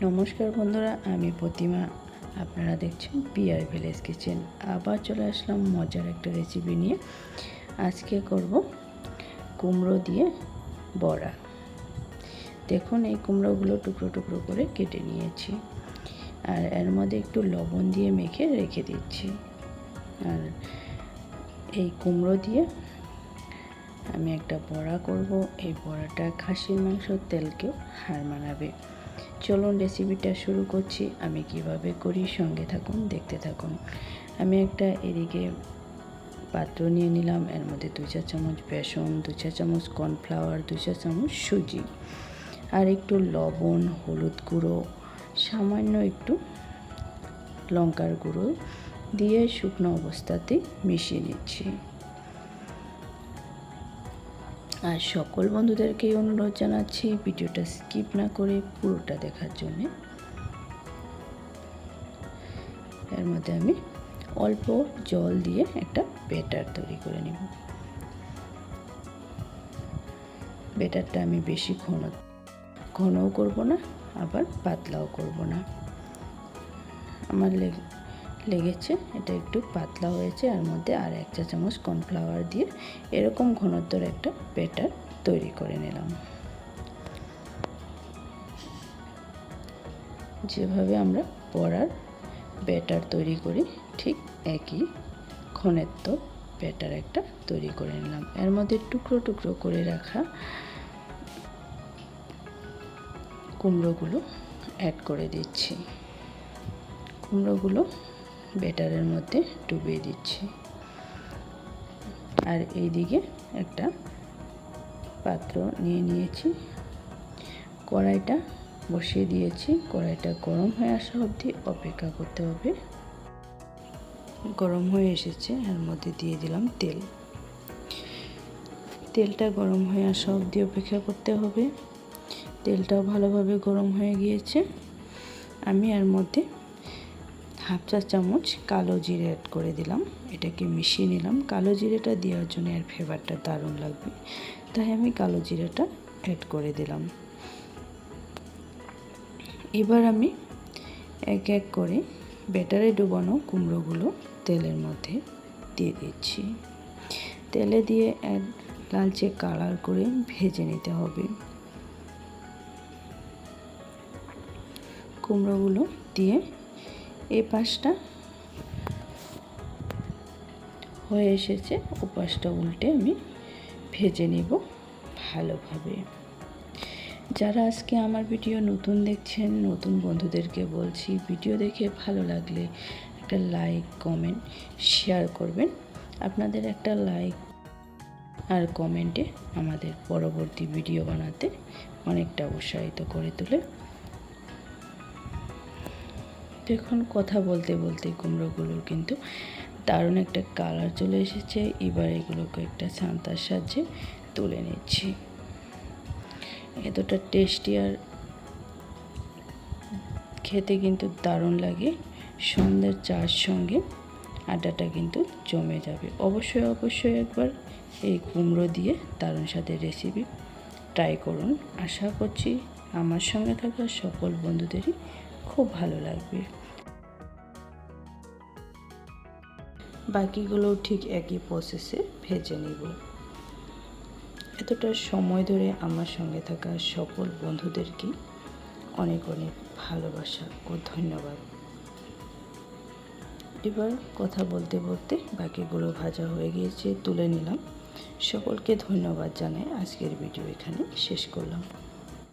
নমস্কার বন্ধুরা, আমি প্রতিমা। আপনারা দেখছেন পিআর ভিলেজ কিচেন। আবার চলে আসলাম মজার একটা রেসিপি নিয়ে। আজকে করব কুমড়ো দিয়ে বড়া। দেখুন, এই কুমড়োগুলো টুকরো টুকরো করে কেটে নিয়েছি, আর এর মধ্যে একটু লবণ দিয়ে মেখে রেখে দিচ্ছি। আর এই কুমড়ো দিয়ে আমি একটা বড়া করব। এই বড়াটা খাসির মাংসর তেলকেও হার মানাবে। চলুন রেসিপিটা শুরু করছি। আমি কিভাবে করি সঙ্গে থাকুন, দেখতে থাকুন। আমি একটা এদিকে পাত্র নিয়ে নিলাম। এর মধ্যে 2 চা চামচ বেসন, 2 চা চামচ কর্নফ্লাওয়ার, 2 চা চামচ সুজি, আর একটু লবণ, হলুদ গুঁড়ো, সামান্য একটু লঙ্কার গুঁড়ো দিয়ে শুকনো অবস্থাতেই মিশিয়ে নিচ্ছি। আর সকল বন্ধুদেরকেই অনুরোধ জানাচ্ছি ভিডিওটা স্কিপ না করে পুরোটা দেখার জন্য। এর মধ্যে আমি অল্প জল দিয়ে একটা ব্যাটার তৈরি করে নেব। ব্যাটারটা আমি বেশি ঘনও করব না, আবার পাতলাও করব না। আমার লেগেছে এটা একটু পাতলা হয়েছে। এর মধ্যে আর 1 চা চামচ কর্নফ্লাওয়ার দিয়ে এরকম ঘনত্বের একটা ব্যাটার তৈরি করে নিলাম। যেভাবে আমরা বড়ার ব্যাটার তৈরি করি ঠিক একই ঘনত্ব ব্যাটার একটা তৈরি করে নিলাম। এর মধ্যে টুকরো টুকরো করে রাখা কুমড়োগুলো অ্যাড করে দিচ্ছি। কুমড়োগুলো ব্যাটারের মধ্যে ডুবিয়ে দিচ্ছি। আর এইদিকে একটা পাত্র নিয়ে নিয়েছি, কড়াইটা বসিয়ে দিয়েছি। কড়াইটা গরম হয়ে আসা অবধি অপেক্ষা করতে হবে। গরম হয়ে এসেছে, এর মধ্যে দিয়ে দিলাম তেল। তেলটা গরম হয়ে আসা অবধি অপেক্ষা করতে হবে। তেলটাও ভালোভাবে গরম হয়ে গিয়েছে। আমি এর মধ্যে 1/2 চা চামচ কালো জিরে অ্যাড করে দিলাম। এটাকে মিশিয়ে নিলাম। কালো জিরেটা দেওয়ার জন্য এর ফ্লেভারটা দারুণ লাগবে, তাই আমি কালো জিরেটা অ্যাড করে দিলাম। এবার আমি এক এক করে ব্যাটারে ডুবানো কুমড়োগুলো তেলের মধ্যে দিয়ে দিচ্ছি। তেলে দিয়ে লালচে কালার করে ভেজে নিতে হবে। কুমড়োগুলো দিয়ে এই পাশটা হয়ে এসেছে, ও পাশটা উল্টে আমি ভেজে নেব ভালোভাবে। যারা আজকে আমার ভিডিও নতুন দেখছেন, নতুন বন্ধুদেরকে বলছি, ভিডিও দেখে ভালো লাগলে একটা লাইক, কমেন্ট, শেয়ার করবেন। আপনাদের একটা লাইক আর কমেন্টে আমাদের পরবর্তী ভিডিও বানাতে অনেকটা উৎসাহিত করে তোলে। দেখুন, কথা বলতে বলতে কুমড়োগুলোর কিন্তু দারুণ একটা কালার চলে এসেছে। এবার এগুলোকে একটা ছান্তার সাহায্যে তুলে নিচ্ছি। এতটা টেস্টি আর খেতে কিন্তু দারুণ লাগে। সন্ধ্যার চার সঙ্গে আড্ডাটা কিন্তু জমে যাবে। অবশ্যই একবার এই কুমড়ো দিয়ে দারুণ স্বাদের রেসিপি ট্রাই করুন। আশা করছি আমার সঙ্গে থাকা সকল বন্ধুদেরই খুব ভালো লাগবে। বাকিগুলোও ঠিক একই প্রসেসে ভেজে নেব। এতটা সময় ধরে আমার সঙ্গে থাকা সকল বন্ধুদেরকে অনেক অনেক ভালোবাসা ও ধন্যবাদ। এবার কথা বলতে বলতে বাকিগুলো ভাজা হয়ে গিয়েছে, তুলে নিলাম। সকলকে ধন্যবাদ জানাই আজকের ভিডিও এখানে শেষ করলাম।